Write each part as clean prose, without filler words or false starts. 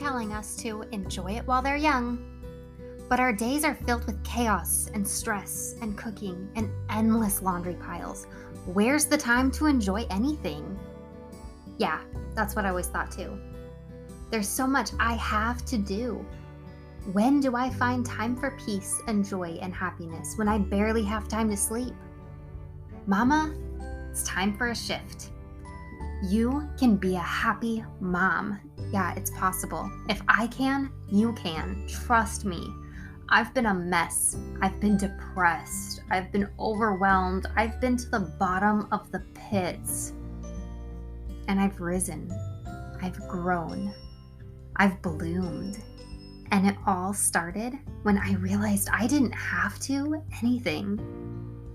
telling us to enjoy it while they're young. But our days are filled with chaos and stress and cooking and endless laundry piles. Where's the time to enjoy anything? Yeah, that's what I always thought too. There's so much I have to do. When do I find time for peace and joy and happiness when I barely have time to sleep? Mama, it's time for a shift. You can be a happy mom. Yeah, it's possible. If I can, you can. Trust me. I've been a mess. I've been depressed. I've been overwhelmed. I've been to the bottom of the pits. And I've risen. I've grown. I've bloomed. And it all started when I realized I didn't have to anything.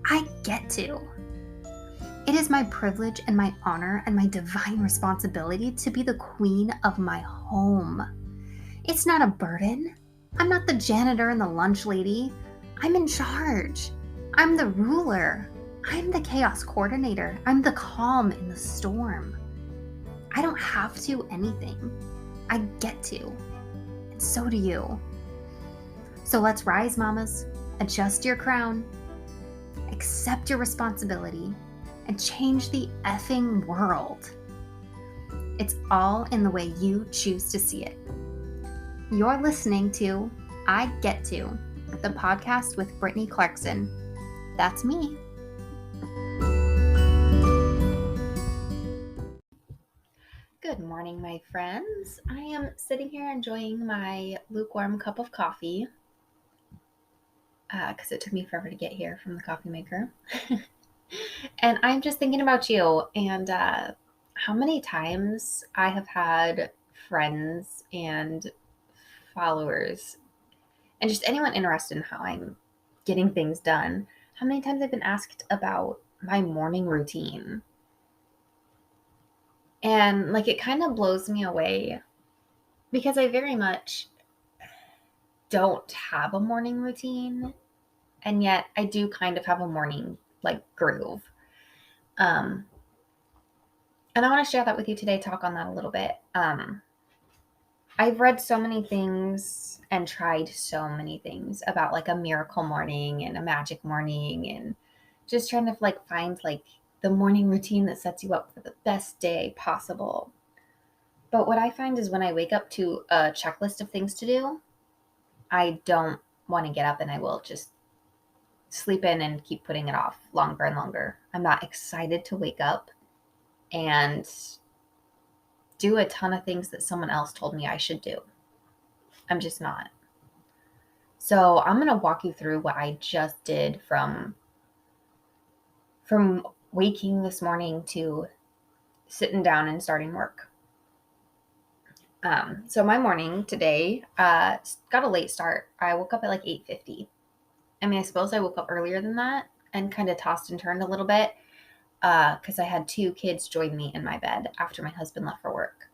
I get to. It is my privilege and my honor and my divine responsibility to be the queen of my home. It's not a burden. I'm not the janitor and the lunch lady. I'm in charge. I'm the ruler. I'm the chaos coordinator. I'm the calm in the storm. I don't have to anything. I get to. And so do you. So let's rise, mamas. Adjust your crown. Accept your responsibility. And change the effing world. It's all in the way you choose to see it. You're listening to I Get To, the podcast with Brittany Clarkson. That's me. Good morning, my friends. I am sitting here enjoying my lukewarm cup of coffee because it took me forever to get here from the coffee maker. And I'm just thinking about you and how many times I have had friends and followers and just anyone interested in how I'm getting things done. How many times I've been asked about my morning routine. And it kind of blows me away because I very much don't have a morning routine. And yet I do kind of have a morning groove. And I want to share that with you today, talk on that a little bit. I've read so many things and tried so many things about a miracle morning and a magic morning and just trying to find the morning routine that sets you up for the best day possible. But what I find is when I wake up to a checklist of things to do, I don't want to get up and I will just sleep in and keep putting it off longer and longer. I'm not excited to wake up and do a ton of things that someone else told me I should do. I'm just not. So I'm going to walk you through what I just did from waking this morning to sitting down and starting work. So my morning today got a late start. I woke up at 8:50. I mean, I suppose I woke up earlier than that and kind of tossed and turned a little bit because I had 2 kids join me in my bed after my husband left for work.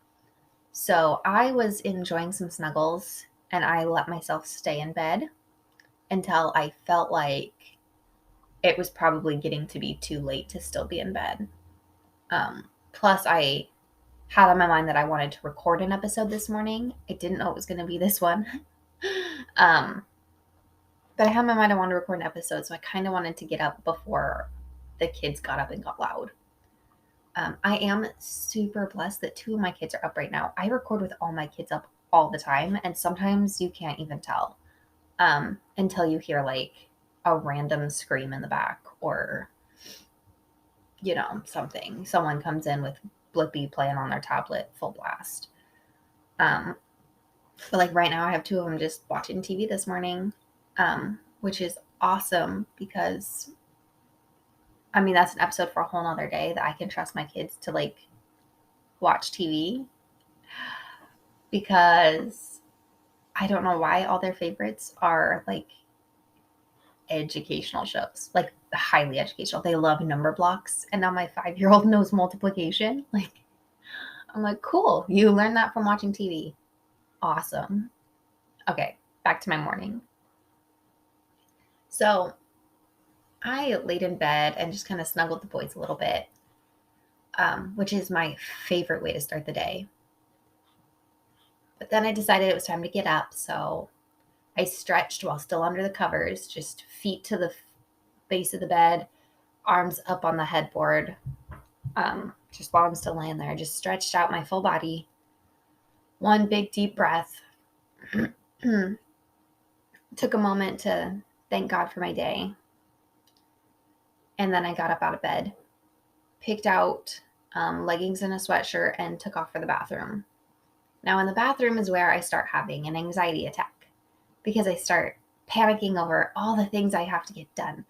So I was enjoying some snuggles and I let myself stay in bed until I felt like it was probably getting to be too late to still be in bed. Plus, I had on my mind that I wanted to record an episode this morning. I didn't know it was going to be this one. But I had in my mind I wanted to record an episode, so I kind of wanted to get up before the kids got up and got loud. I am super blessed that 2 of my kids are up right now. I record with all my kids up all the time, and sometimes you can't even tell until you hear a random scream in the back or, something. Someone comes in with Blippi playing on their tablet full blast. But right now I have 2 of them just watching TV this morning, which is awesome because that's an episode for a whole nother day that I can trust my kids to watch TV because I don't know why all their favorites are educational shows, highly educational. They love number blocks. And now my 5-year-old knows multiplication. I'm cool. You learned that from watching TV. Awesome. Okay, back to my morning. So I laid in bed and just kind of snuggled the boys a little bit, which is my favorite way to start the day. But then I decided it was time to get up, so I stretched while still under the covers, just feet to the base of the bed, arms up on the headboard, just while I'm still laying there. Just stretched out my full body. One big deep breath. Took a moment to thank God for my day. And then I got up out of bed, picked out leggings and a sweatshirt, and took off for the bathroom. Now, in the bathroom is where I start having an anxiety attack because I start panicking over all the things I have to get done.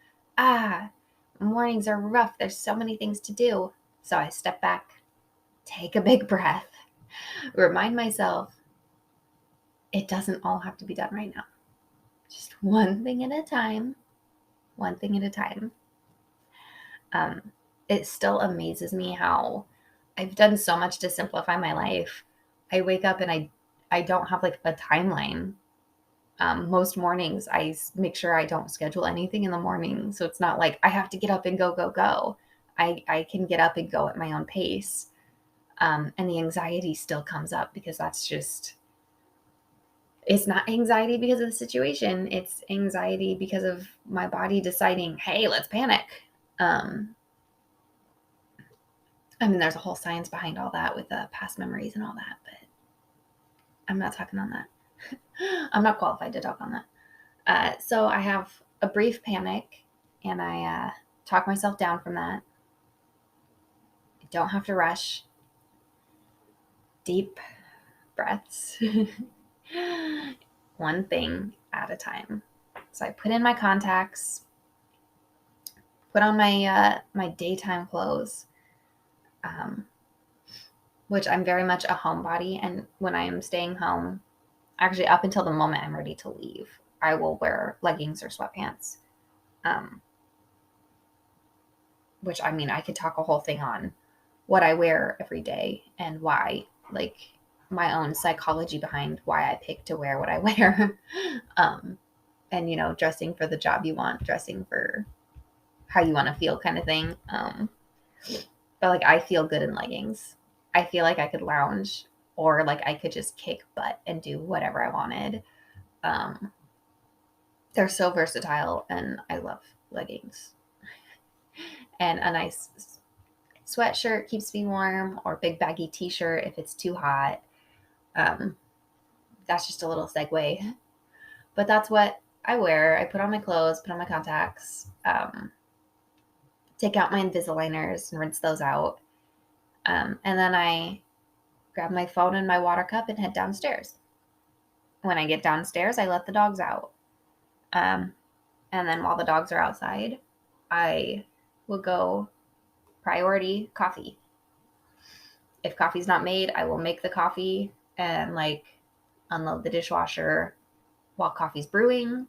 Mornings are rough. There's so many things to do. So I step back, take a big breath, remind myself it doesn't all have to be done right now. Just one thing at a time. One thing at a time. It still amazes me how I've done so much to simplify my life. I wake up and I don't have like a timeline. Most mornings I make sure I don't schedule anything in the morning. So it's not like I have to get up and go, go, go. I can get up and go at my own pace. And the anxiety still comes up because that's just, it's not anxiety because of the situation. It's anxiety because of my body deciding, hey, let's panic. I mean, there's a whole science behind all that with past memories and all that, but I'm not talking on that. I'm not qualified to talk on that. So I have a brief panic, and I talk myself down from that. I don't have to rush. Deep breaths. One thing at a time. So I put in my contacts, put on my daytime clothes, which I'm very much a homebody. And when I am staying home, actually up until the moment I'm ready to leave, I will wear leggings or sweatpants. Which, I mean, I could talk a whole thing on what I wear every day and why, like my own psychology behind why I pick to wear what I wear. And, you know, dressing for the job you want, dressing for how you want to feel kind of thing. But like, I feel good in leggings. I feel like I could lounge, or like I could just kick butt and do whatever I wanted. They're so versatile, and I love leggings. And a nice sweatshirt keeps me warm, or big baggy t-shirt if it's too hot. That's just a little segue. But that's what I wear. I put on my clothes, put on my contacts, take out my Invisaligners and rinse those out. And then I grab my phone and my water cup and head downstairs. When I get downstairs, I let the dogs out. And then while the dogs are outside, I will go priority coffee. If coffee's not made, I will make the coffee and like unload the dishwasher while coffee's brewing.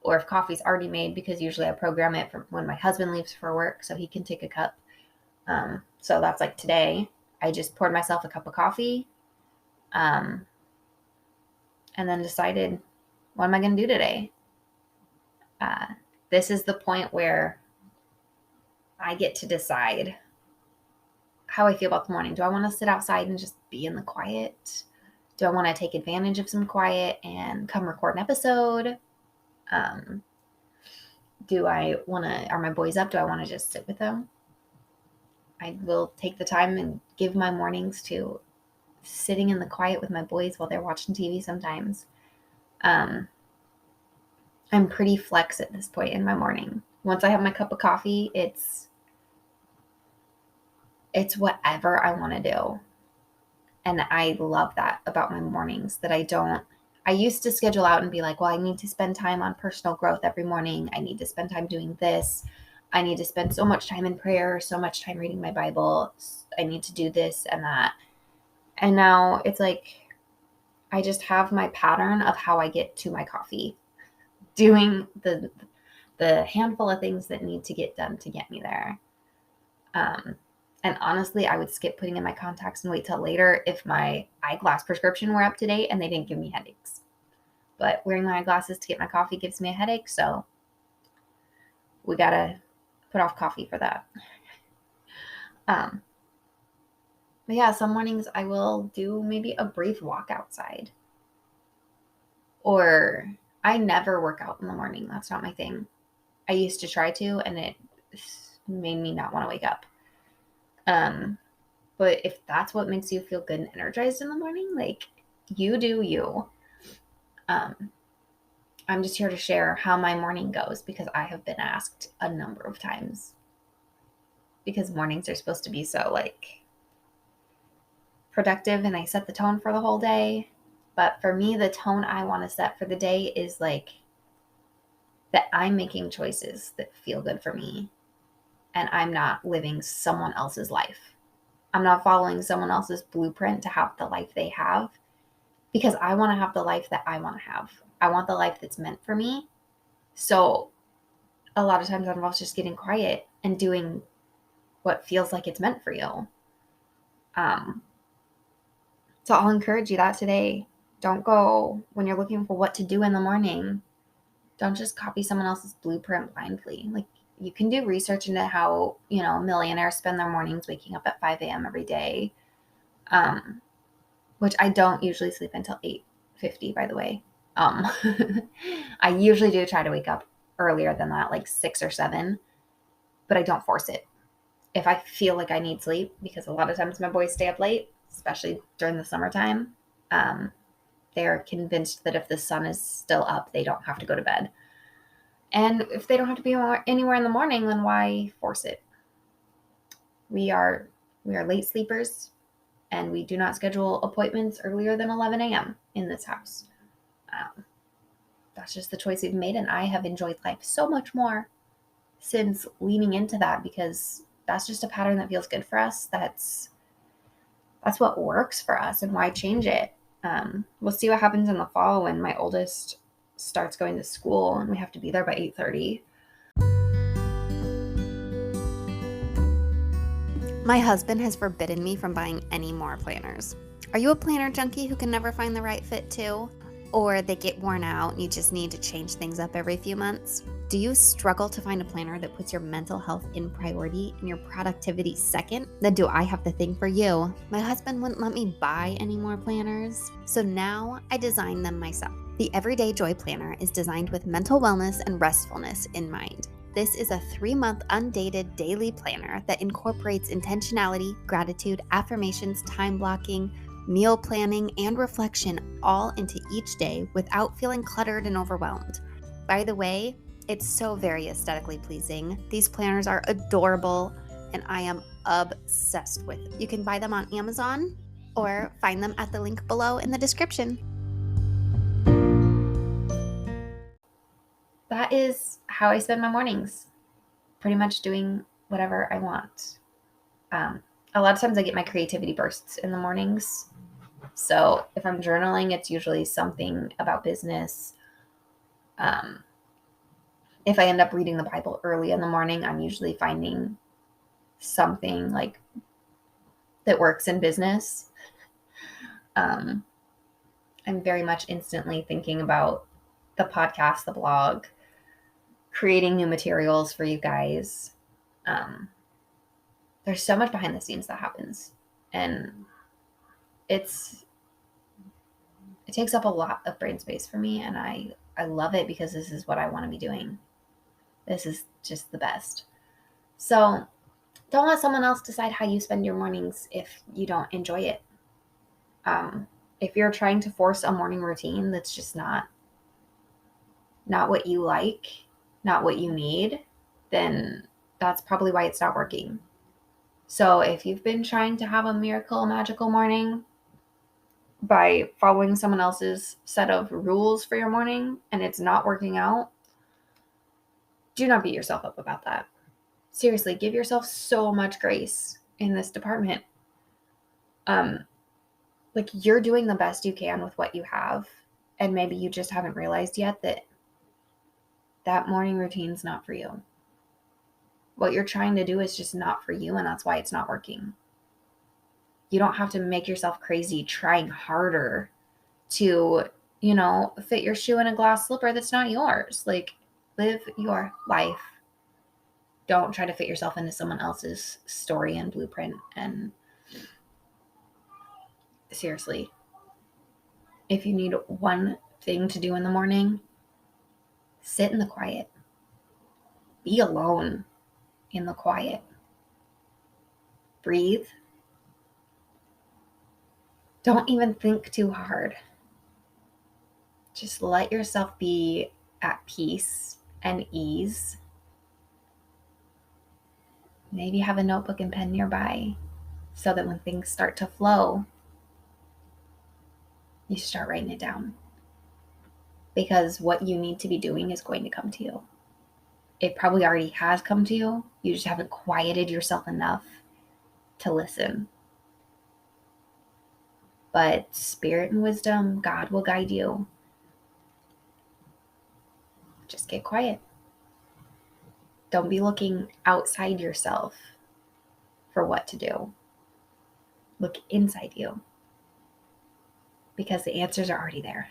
Or if coffee's already made, because usually I program it for when my husband leaves for work so he can take a cup. So that's like today. I just poured myself a cup of coffee, and then decided, what am I going to do today? This is the point where I get to decide how I feel about the morning. Do I want to sit outside and just be in the quiet? Do I want to take advantage of some quiet and come record an episode? Do I want to, are my boys up? Do I want to just sit with them? I will take the time and give my mornings to sitting in the quiet with my boys while they're watching TV sometimes. I'm pretty flex at this point in my morning. Once I have my cup of coffee, it's whatever I want to do. And I love that about my mornings, that I used to schedule out and be like, well, I need to spend time on personal growth every morning. I need to spend time doing this. I need to spend so much time in prayer, so much time reading my Bible. I need to do this and that. And now it's like, I just have my pattern of how I get to my coffee, doing the handful of things that need to get done to get me there. And honestly, I would skip putting in my contacts and wait till later if my eyeglass prescription were up to date and they didn't give me headaches. But wearing my eyeglasses to get my coffee gives me a headache, so we gotta put off coffee for that. But yeah, some mornings I will do maybe a brief walk outside. Or I never work out in the morning. That's not my thing. I used to try to, and it made me not want to wake up. But if that's what makes you feel good and energized in the morning, like, you do you. Um, I'm just here to share how my morning goes because I have been asked a number of times. Because mornings are supposed to be so like productive and I set the tone for the whole day. But for me, the tone I want to set for the day is like that I'm making choices that feel good for me and I'm not living someone else's life. I'm not following someone else's blueprint to have the life they have because I want to have the life that I want to have. I want the life that's meant for me. So a lot of times that involves just getting quiet and doing what feels like it's meant for you. Um, so I'll encourage you that today. Don't go when you're looking for what to do in the morning. Don't just copy someone else's blueprint blindly. Like, you can do research into how, millionaires spend their mornings waking up at 5 a.m. every day. Which I don't usually sleep until 8:50, by the way. I usually do try to wake up earlier than that, like 6 or 7, but I don't force it. If I feel like I need sleep, because a lot of times my boys stay up late, especially during the summertime, they're convinced that if the sun is still up, they don't have to go to bed. And if they don't have to be anywhere in the morning, then why force it? We are late sleepers, and we do not schedule appointments earlier than 11 a.m. in this house. That's just the choice we've made, and I have enjoyed life so much more since leaning into that because that's just a pattern that feels good for us. That's what works for us, and why change it? We'll see what happens in the fall when my oldest starts going to school and we have to be there by 8:30. My husband has forbidden me from buying any more planners. Are you a planner junkie who can never find the right fit too? Or they get worn out and you just need to change things up every few months? Do you struggle to find a planner that puts your mental health in priority and your productivity second? Then do I have the thing for you. My husband wouldn't let me buy any more planners, so now I design them myself. The Everyday Joy Planner is designed with mental wellness and restfulness in mind. This is a 3-month undated daily planner that incorporates intentionality, gratitude, affirmations, time blocking, meal planning, and reflection all into each day without feeling cluttered and overwhelmed. By the way, it's so very aesthetically pleasing. These planners are adorable and I am obsessed with them. You can buy them on Amazon or find them at the link below in the description. That is how I spend my mornings. Pretty much doing whatever I want. A lot of times I get my creativity bursts in the mornings. So if I'm journaling, it's usually something about business. If I end up reading the Bible early in the morning, I'm usually finding something like that works in business. I'm very much instantly thinking about the podcast, the blog, creating new materials for you guys. There's so much behind the scenes that happens, and it takes up a lot of brain space for me, and I love it because this is what I want to be doing. This is just the best. So don't let someone else decide how you spend your mornings if you don't enjoy it. If you're trying to force a morning routine that's just not what you like, not what you need, then that's probably why it's not working. So if you've been trying to have a miracle, magical morning by following someone else's set of rules for your morning and it's not working out, do not beat yourself up about that. Seriously, give yourself so much grace in this department. Like, you're doing the best you can with what you have, and maybe you just haven't realized yet that morning routine's not for you. What you're trying to do is just not for you, and that's why it's not working. You don't have to make yourself crazy trying harder to, fit your shoe in a glass slipper that's not yours. Like, live your life. Don't try to fit yourself into someone else's story and blueprint. And seriously, if you need one thing to do in the morning, sit in the quiet. Be alone in the quiet. Breathe. Don't even think too hard. Just let yourself be at peace and ease. Maybe have a notebook and pen nearby so that when things start to flow, you start writing it down. Because what you need to be doing is going to come to you. It probably already has come to you. You just haven't quieted yourself enough to listen. But spirit and wisdom, God will guide you. Just get quiet. Don't be looking outside yourself for what to do. Look inside you, because the answers are already there.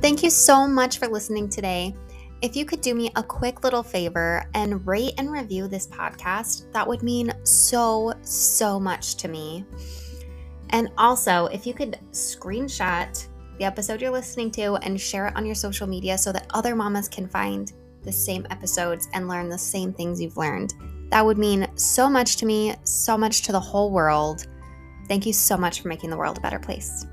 Thank you so much for listening today. If you could do me a quick little favor and rate and review this podcast, that would mean so, so much to me. And also, if you could screenshot the episode you're listening to and share it on your social media so that other mamas can find the same episodes and learn the same things you've learned, that would mean so much to me, so much to the whole world. Thank you so much for making the world a better place.